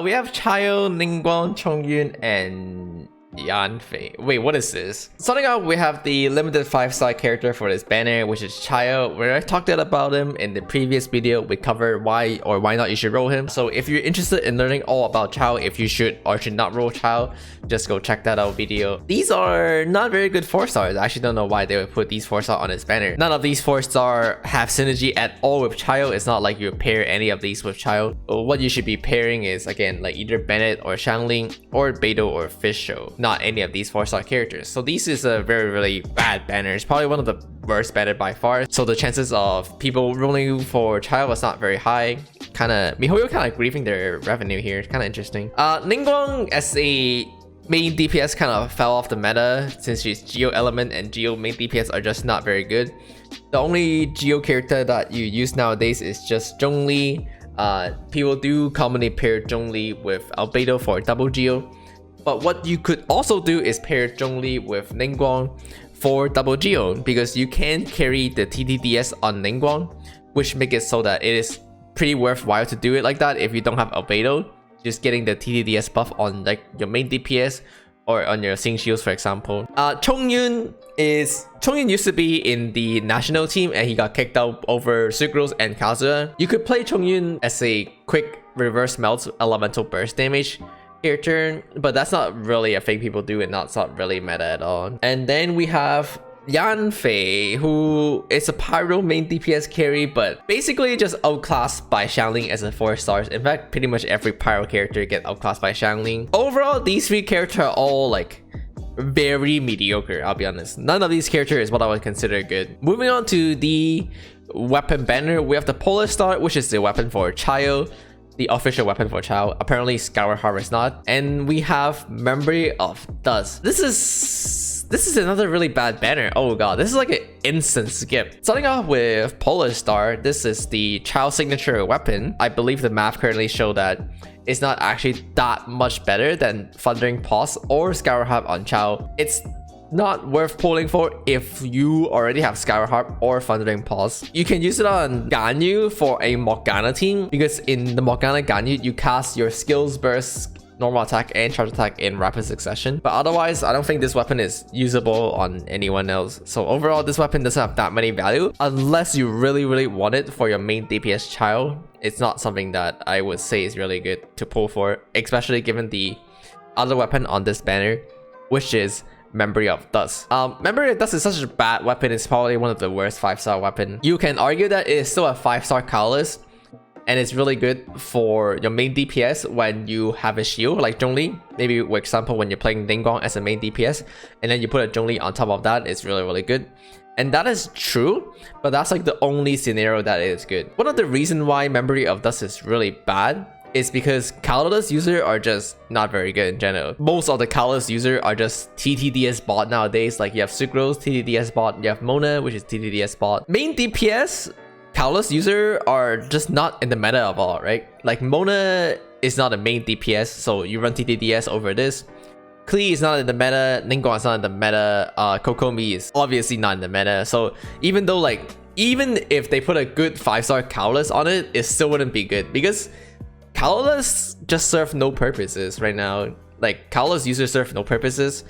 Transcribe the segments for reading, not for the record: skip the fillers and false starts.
We have Childe, Ningguang, Chongyun, and Yanfei. Wait, what is this? Starting out, we have the limited 5-star character for this banner, which is Childe. Where I talked about him in the previous video, we covered why or why not you should roll him. So if you're interested in learning all about Childe, if you should or should not roll Childe, just go check that out video. These are not very good 4-stars. I actually don't know why they would put these 4-star on this banner. None of these 4-star have synergy at all with Childe. It's not like you pair any of these with Childe. What you should be pairing is, again, like either Bennett or Xiangling or Beidou or Fish, not any of these 4-star characters. So this is a really bad banner. It's probably one of the worst banner by far. So the chances of people rolling for Childe was not very high. mihoyo kind of grieving their revenue here. Kind of interesting. Ningguang as a main DPS kind of fell off the meta since she's Geo element and Geo main DPS are just not very good. The only Geo character that you use nowadays is just Zhongli. People do commonly pair Zhongli with Albedo for double Geo. But what you could also do is pair Zhongli with Ningguang for double Geo, because you can carry the TTDS on Ningguang, which makes it so that it is pretty worthwhile to do it like that if you don't have Albedo. Just getting the TTDS buff on like your main DPS or on your Xing Shields, for example. Chongyun used to be in the national team and he got kicked out over Sucrose and Kazuya. You could play Chongyun as a quick reverse melt elemental burst damage character, but that's not really a thing people do and that's not really meta at all. And then we have Yanfei, who is a Pyro main DPS carry, but basically just outclassed by Xiangling as a 4-stars. In fact, pretty much every Pyro character get outclassed by Xiangling. Overall, these 3 characters are all like very mediocre, I'll be honest. None of these characters is what I would consider good. Moving on to the weapon banner, we have the Polar Star, which is the weapon for Childe, the official weapon for Childe. Apparently Scour Harvest not. And we have Memory of Dust. This is another really bad banner. Oh god, this is like an instant skip. Starting off with Polar Star, this is the Childe signature weapon. I believe the math currently show that it's not actually that much better than Thundering Paws or Scour Harp on Childe. It's not worth pulling for if you already have Scour Harp or Thundering Paws. You can use it on Ganyu for a Morgana team, because in the Morgana Ganyu, you cast your skills burst, normal attack and charge attack in rapid succession. But otherwise, I don't think this weapon is usable on anyone else. So overall, this weapon doesn't have that many value unless you really want it for your main DPS Childe. It's not something that I would say is really good to pull for, especially given the other weapon on this banner, which is Memory of Dust. Memory of Dust is such a bad weapon. It's probably one of the worst 5-star weapon. You can argue that it is still a 5-star colorless, and it's really good for your main DPS when you have a shield like Zhongli. Maybe, for example, when you're playing Ningguang as a main DPS and then you put a Zhongli on top of that, it's really good. And that is true, but that's like the only scenario that is good. One of the reasons why Memory of Dust is really bad is because colorless users are just not very good in general. Most of the colorless users are just TTDS bot nowadays. Like you have Sucrose, TTDS bot, you have Mona, which is TTDS bot. Main DPS colorless users are just not in the meta of all, right? Like Mona is not a main DPS, so you run TTDS over this. Klee is not in the meta, Ningguang is not in the meta, Kokomi is obviously not in the meta. So even if they put a good 5-star colorless on it, it still wouldn't be good, because colorless just serve no purposes right now. Like colorless users serve no purposes,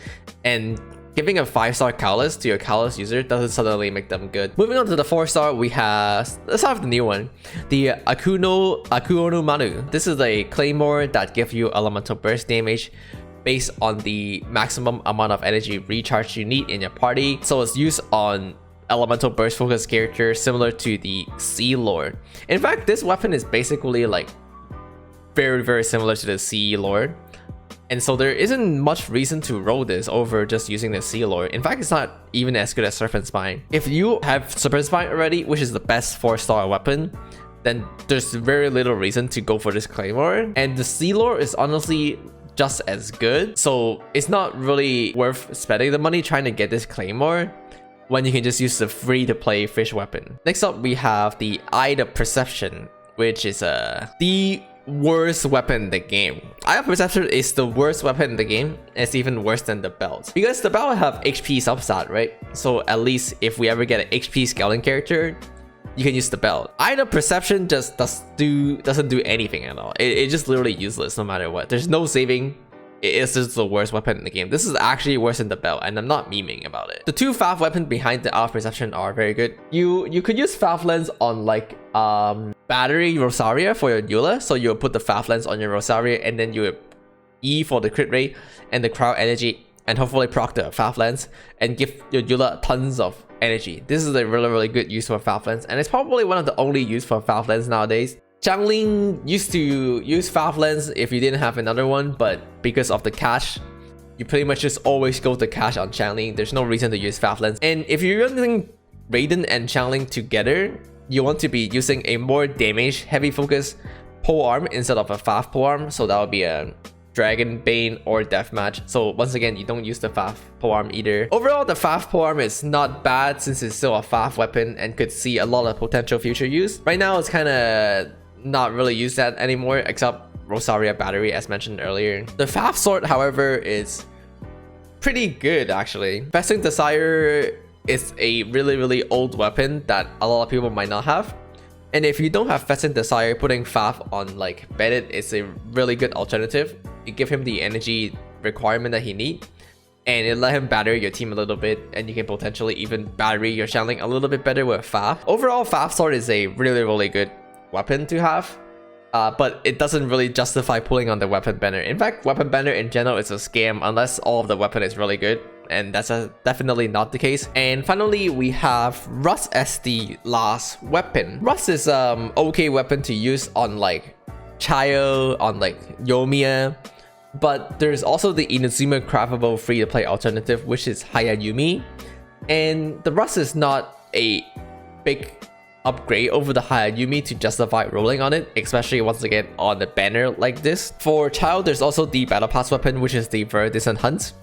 and giving a 5-star colorless to your colorless user doesn't suddenly make them good. Moving on to the 4-star, we have, let's have the new one, the Akuono Manu. This is a claymore that gives you elemental burst damage based on the maximum amount of energy recharge you need in your party. So it's used on elemental burst focused characters similar to the Sea Lord. In fact, this weapon is basically like very similar to the Sea Lord. And so there isn't much reason to roll this over just using the Sea Lord. In fact, it's not even as good as Serpent Spine. If you have Serpent Spine already, which is the best 4-star weapon, then there's very little reason to go for this Claymore. And the Sea Lord is honestly just as good. So it's not really worth spending the money trying to get this Claymore when you can just use the free-to-play fish weapon. Next up, we have the Eye of Perception, which is the worst weapon in the game. Eye of Perception is the worst weapon in the game. It's even worse than the belt, because the belt have HP substat, right? So at least if we ever get an HP scaling character, you can use the belt. Either perception just doesn't do anything at all. It's just literally useless no matter what. There's no saving. It's just the worst weapon in the game. This is actually worse than the belt, and I'm not memeing about it. The two Fav weapons behind the Art of Perception are very good. You could use Fav lens on like battery Rosaria for your Eula. So you'll put the Fav lens on your Rosaria, and then you would E for the crit rate and the crowd energy, and hopefully proc the Fav lens and give your Eula tons of energy. This is a really good use for Fav lens, and it's probably one of the only use for Fav lens nowadays. Xiangling used to use Fav lens if you didn't have another one, but because of the cache, you pretty much just always go to cache on Xiangling. There's no reason to use Fav lens. And if you're using Raiden and Xiangling together, you want to be using a more damage heavy focus pole arm instead of a Fav pole arm. So that would be a Dragon, Bane, or Deathmatch. So once again, you don't use the Fav pole arm either. Overall, the Fav pole arm is not bad since it's still a Fav weapon and could see a lot of potential future use. Right now, it's kind of not really used that anymore, except Rosaria battery as mentioned earlier. The Fav sword, however, is pretty good actually. Festing Desire is a really old weapon that a lot of people might not have. And if you don't have Festing Desire, putting Fav on like Bennett is a really good alternative. You give him the energy requirement that he needs, and it let him battery your team a little bit, and you can potentially even battery your Xiangling a little bit better with Fav. Overall, Fav sword is a really good weapon to have, but it doesn't really justify pulling on the weapon banner. In fact, weapon banner in general is a scam unless all of the weapon is really good, and that's definitely not the case. And finally, we have Russ as the last weapon. Russ is okay weapon to use on like Childe, on like Yoimiya, but there's also the Inazuma craftable free-to-play alternative, which is Hayayumi, and the Russ is not a big upgrade over the Hayayumi to justify rolling on it, especially once again on the banner like this. For Childe, there's also the Battle Pass weapon, which is the Very Distant Hunt.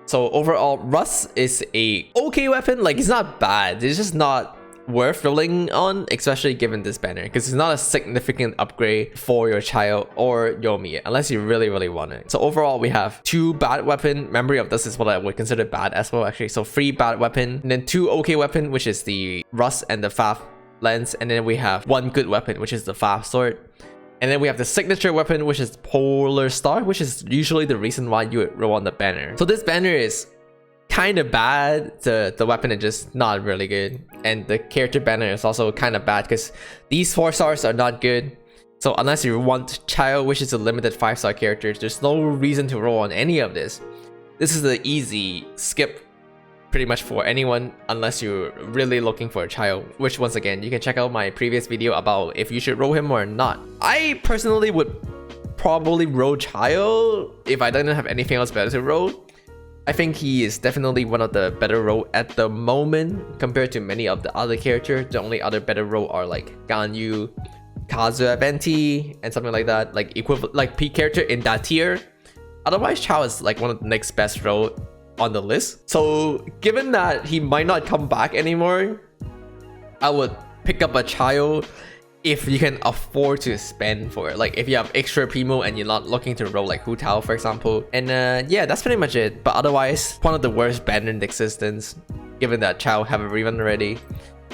So overall, Russ is a okay weapon. Like, it's not bad, it's just not worth rolling on, especially given this banner, because it's not a significant upgrade for your Childe or Yoimiya unless you really want it. So overall, we have two bad weapon. Memory of this is what I would consider bad as well actually. So 3 bad weapon, and then 2 okay weapon, which is the Russ and the Fav lens, and then we have 1 good weapon, which is the Fav sword, and then we have the signature weapon, which is Polar Star, which is usually the reason why you would roll on the banner. So this banner is kind of bad. The weapon is just not really good, and the character banner is also kind of bad because these 4 stars are not good. So unless you want Childe, which is a limited 5-star character, there's no reason to roll on any of this. This is the easy skip pretty much for anyone unless you're really looking for a Childe, which once again, you can check out my previous video about if you should roll him or not. I personally would probably roll Childe if I didn't have anything else better to roll. I think he is definitely one of the better roll at the moment compared to many of the other characters. The only other better roll are like Ganyu, Kazuya Venti, and something like that, like equivalent, like peak character in that tier. Otherwise, Childe is like one of the next best roll on the list. So given that he might not come back anymore, I would pick up a Childe if you can afford to spend for it. Like if you have extra primo and you're not looking to roll like Hu Tao, for example. And yeah, that's pretty much it. But otherwise, one of the worst banner in existence, given that Childe have a rerun already,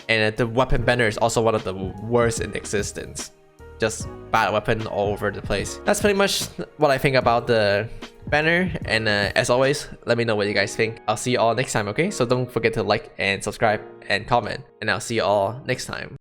and the weapon banner is also one of the worst in existence. Just bad weapon all over the place. That's pretty much what I think about the banner, and as always, let me know what you guys think. I'll see you all next time, okay? So don't forget to like and subscribe and comment, and I'll see you all next time.